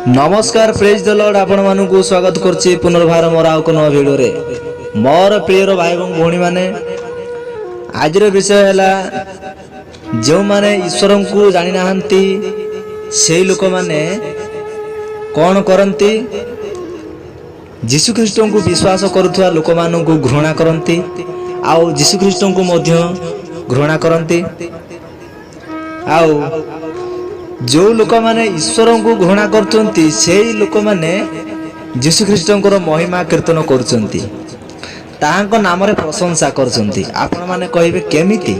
नमस्कार praise the Lord आपण मानकु स्वागत करछि पुनर्भार मोर आउ कोनो वीडियो रे मोर प्रियर भाई एवं भौणी माने आज रे विषय हला जो माने ईश्वर को जानि नाहंती सेही लोक माने कोन करंती यीशु ख्रीष्ट को विश्वास करुवा लोक मानन को घृणा करंती आउ यीशु ख्रीष्ट को मध्य घृणा करंती आउ जो लोक माने ईश्वर को घृणा करचंती सेही लोक माने यीशु ख्रीष्टंकर महिमा कीर्तन करचंती ताहांको नाम रे प्रशंसा करचंती। आपण माने कहिबे केमिति?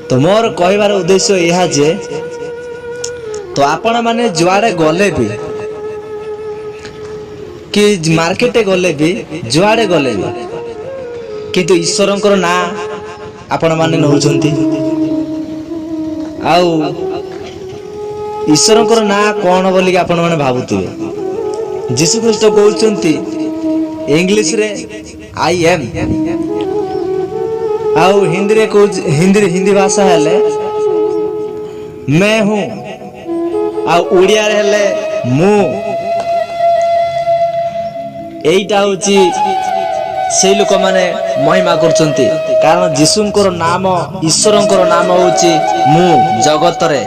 तो मोर कहबार उद्देश्य यह जे तो आपण माने जुआडे गले भी कि मार्केटे गले भी जुआडे गले भी किंतु ईश्वरंकर ना आपण माने नहुचंती आउ ईश्वरंकर ना कौन बोलिक आपण माने भाबुथिबे। यीशु ख्रीष्ट कहउचंती इंग्लिश रे आई एम आउ हिंदी रे हिंदी भाषा हेले मैं हूं आउ उड़िया रे हेले मु एइटा होची से लोक माने महिमा करचंती कारण यीशुंकर नाम ईश्वरंकर नाम होची मु जगत रे